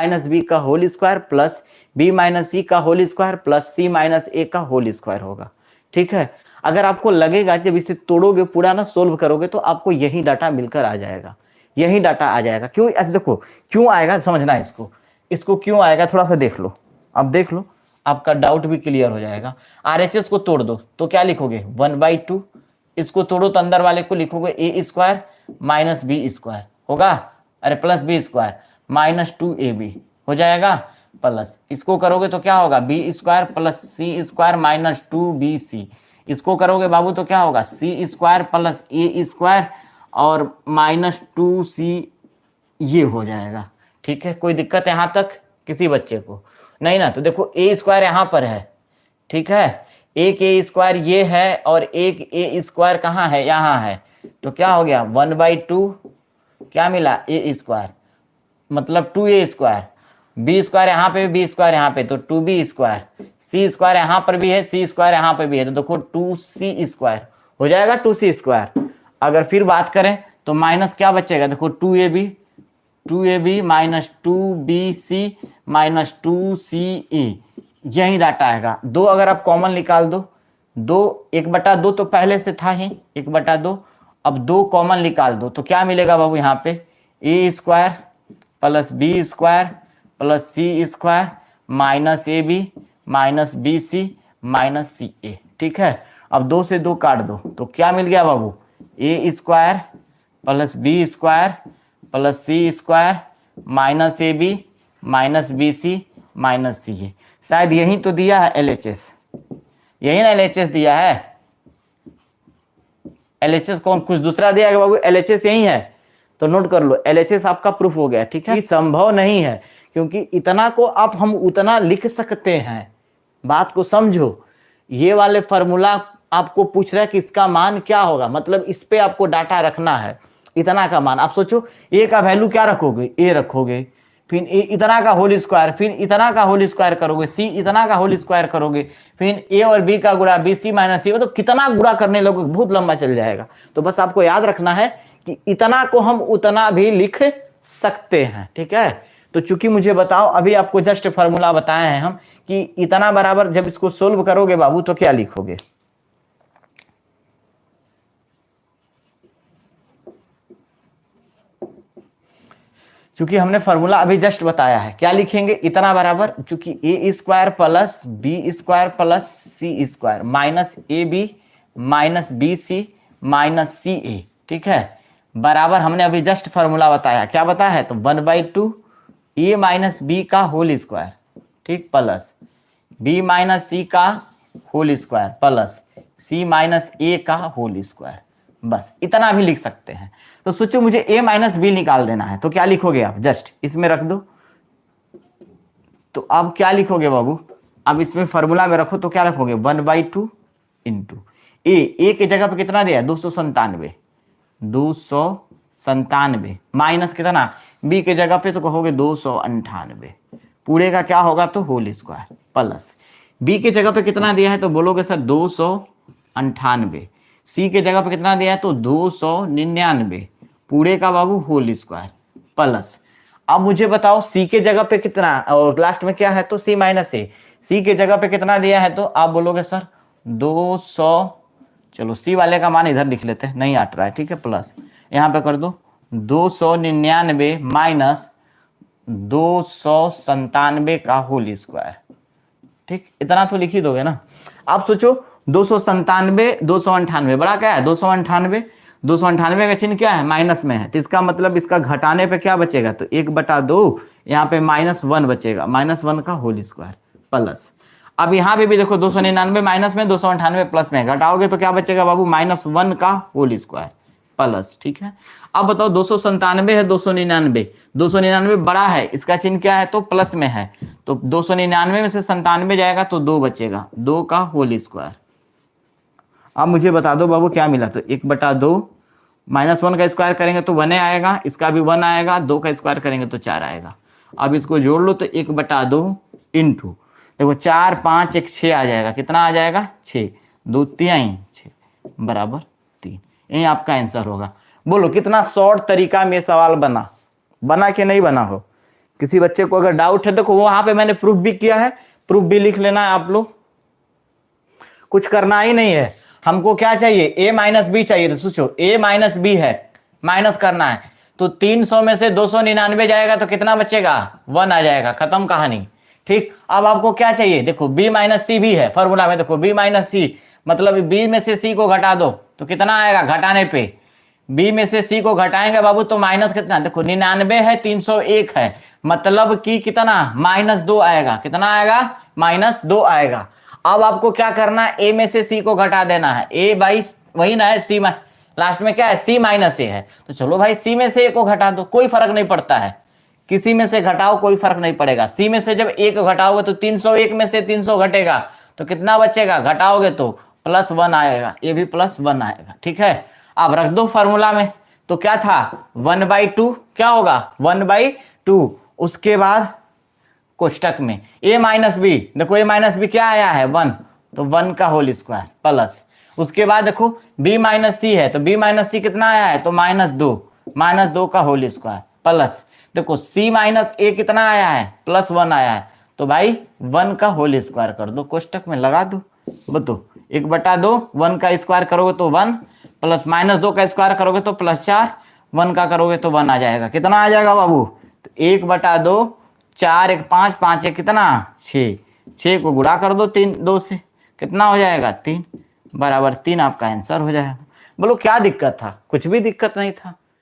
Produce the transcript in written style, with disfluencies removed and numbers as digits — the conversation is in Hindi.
माइनस बी का whole square plus B minus C का whole square plus C minus A का होल स्क्वायर होगा। ठीक है, अगर आपको लगेगा जब इसे तोड़ोगे पूरा ना सोल्व करोगे तो आपको यही डाटा मिलकर आ जाएगा, यही डाटा आ जाएगा। क्यों? ऐसे देखो क्यों आएगा, समझना है इसको क्यों आएगा थोड़ा सा देख लो। अब देख लो, आपका डाउट भी क्लियर हो जाएगा। RHS को तोड़ दो तो क्या लिखोगे 1/2, इसको तोड़ो तो अंदर वाले को लिखोगे ए स्क्वायर माइनस बी स्क्वायर होगा, अरे plus B square minus 2ab हो जाएगा, प्लस इसको करोगे तो क्या होगा B square plus C square minus 2bc, इसको करोगे बाबू तो क्या होगा सी स्क्वायर प्लस ए स्क्वायर और माइनस 2c ये हो जाएगा। ठीक है, कोई दिक्कत है यहाँ तक किसी बच्चे को? नहीं ना? तो देखो ए स्क्वायर यहाँ पर है, ठीक है, एक ए स्क्वायर ये है और एक ए स्क्वायर कहाँ है, यहाँ है, तो क्या हो गया 1/2 क्या मिला ए स्क्वायर मतलब 2a स्क्वायर, बी स्क्वायर यहाँ पे बी स्क्वायर यहाँ पे तो 2b स्क्वायर, सी स्क्वायर यहाँ पर भी है सी स्क्वायर यहाँ पर भी है तो देखो 2c स्क्वायर हो जाएगा 2c स्क्वायर। अगर फिर बात करें तो माइनस क्या बचेगा, देखो 2ab minus 2bc minus 2ca यही डाटा आएगा। दो अगर आप कॉमन निकाल दो, 1/2 तो पहले से था ही 1/2, अब 2 कॉमन निकाल दो तो क्या मिलेगा बाबू यहाँ पे A square plus B square plus C square minus ab minus bc minus ca। ठीक है, अब 2 से 2 काट दो तो क्या मिल गया बाबू A square plus B square plus C square minus ab minus bc minus ca। शायद यही तो दिया है LHS, यही ना LHS दिया है, LHS कौन कुछ दूसरा दिया है बाबू, LHS यही है तो नोट कर लो LHS आपका प्रूफ हो गया। ठीक है, ये संभव नहीं है क्योंकि इतना को आप हम उतना लिख सकते हैं, बात को समझो। ये वाले फॉर्मूला आपको पूछ रहा है कि इसका मान क्या होगा, मतलब इस पे आपको डाटा रखना है, इतना का मान। आप सोचो ए का वैल्यू क्या रखोगे, ए रखोगे, फिर ए इतना का होल स्क्वायर, फिर इतना का होल स्क्वायर करोगे, सी इतना का होल स्क्वायर करोगे, फिर ए और बी का गुणा bc माइनस सी, तो कितना गुणा करने लोगे बहुत लंबा चल जाएगा। तो बस आपको याद रखना है कि इतना को हम उतना भी लिख सकते हैं। ठीक है, तो चूंकि मुझे बताओ अभी आपको जस्ट फॉर्मूला बताए हैं हम कि इतना बराबर जब इसको सोल्व करोगे बाबू तो क्या लिखोगे, क्योंकि हमने फॉर्मूला अभी जस्ट बताया है, क्या लिखेंगे इतना बराबर चूंकि A square plus B square plus C square minus ab minus bc minus ca। ठीक है, बराबर हमने अभी जस्ट फॉर्मूला बताया, क्या बताया है तो 1/2 ए माइनस बी का होल स्क्वायर, ठीक, प्लस बी माइनस सी का whole square plus C minus A का होल स्क्वायर, बस इतना भी लिख सकते हैं। तो सोचो मुझे a माइनस बी निकाल देना है तो क्या लिखोगे आप, जस्ट इसमें रख दो। तो अब क्या लिखोगे बाबू, अब इसमें फॉर्मूला में रखो तो क्या रखोगे 1/2 इंटू ए की जगह पे कितना दिया है 297 माइनस कितना बी के जगह पे तो कहोगे 298, पूरे का क्या होगा तो होल स्क्वायर प्लस बी के जगह पे कितना दिया है तो बोलोगे सर 298, सी के जगह पे कितना दिया है तो 299, पूरे का बाबू होल स्क्वायर प्लस। अब मुझे बताओ सी के जगह पे कितना और लास्ट में क्या है तो सी माइनस ए, सी के जगह पे कितना दिया है तो आप बोलोगे सर 200, चलो सी वाले का मान इधर लिख लेते हैं, नहीं हट रहा है, ठीक है, प्लस यहाँ पे कर दो 299 माइनस 297 का होल स्क्वायर। ठीक, इतना तो लिख ही दोगे ना। आप सोचो 297 298 बड़ा क्या है 298, 298 का चिन्ह क्या है माइनस में है, तो इसका मतलब इसका घटाने पे क्या बचेगा तो 1/2, यहाँ पे -1 बचेगा, -1 का होल स्क्वायर प्लस। अब यहाँ पे भी देखो 299 माइनस में 298 प्लस में, घटाओगे तो क्या बचेगा बाबू -1 का होल स्क्वायर प्लस। ठीक है, अब बताओ 297 है 299, 299 बड़ा है, इसका चिन्ह क्या है तो प्लस में है, तो 299 में से 97 जाएगा तो 2 बचेगा, 2 का होल स्क्वायर। अब मुझे बता दो बाबू क्या मिला तो 1/2, -1 का स्क्वायर करेंगे तो 1 आएगा, इसका भी 1 आएगा, 2 का स्क्वायर करेंगे तो 4 आएगा। अब इसको जोड़ लो तो 1/2 इंटू देखो 4 5 1 6 आ जाएगा, कितना आ जाएगा 6, 2 3 6 बराबर 3, यही आपका आंसर होगा। बोलो कितना शॉर्ट तरीका में सवाल बना कि नहीं बना हो, किसी बच्चे को अगर डाउट है, देखो वहां पे मैंने प्रूफ भी किया है, प्रूफ भी लिख लेना है आप लोग, कुछ करना ही नहीं है। हमको क्या चाहिए, a माइनस बी चाहिए। तो सोचो a माइनस बी है, माइनस करना है, तो 300 में से 299 जाएगा तो कितना बचेगा, 1 आ जाएगा, खत्म कहानी। ठीक, अब आपको क्या चाहिए, देखो b माइनस सी भी है फॉर्मूला में, देखो b माइनस सी मतलब b में से c को घटा दो तो कितना आएगा, घटाने पे b में से c को घटाएंगे बाबू तो माइनस कितना, देखो 99 है 301 है, मतलब कि कितना, -2 आएगा, कितना आएगा, -2 आएगा। अब आपको क्या करना है, a में से c को घटा देना है, a बाई वही ना है c, लास्ट में क्या है, c माइनस a है, तो चलो भाई c में से a को घटा दो, कोई फर्क नहीं पड़ता है, किसी में से घटाओ कोई फर्क नहीं पड़ेगा। c में से जब a को घटाओगे तो 301 में से 300 घटेगा तो कितना बचेगा, घटाओगे तो +1 आएगा, ये भी +1 आएगा। ठीक है, अब रख दो फॉर्मूला में, तो क्या था 1/2, क्या होगा 1/2, उसके बाद कोष्टक में a माइनस बी, देखो a माइनस बी क्या आया है 1, तो 1 का होल स्क्वायर प्लस, उसके बाद देखो b माइनस सी है, तो b माइनस सी कितना आया है, तो -2 का होल स्क्वायर प्लस, देखो c माइनस a कितना आया है, +1 आया है, तो भाई 1 का होल स्क्वायर कर दो, कोष्टक में लगा दो, बताओ 1/2, 1 का स्क्वायर करोगे तो 1, प्लस -2 का स्क्वायर करोगे तो +4, 1 का करोगे तो 1 आ जाएगा, कितना आ जाएगा बाबू, तो 1/2, 4 1 5 5 1 कितना 6, 6 को गुणा कर दो 2 से, कितना हो जाएगा 3 = 3, आपका आंसर हो जाएगा। बोलो क्या दिक्कत था, कुछ भी दिक्कत नहीं था।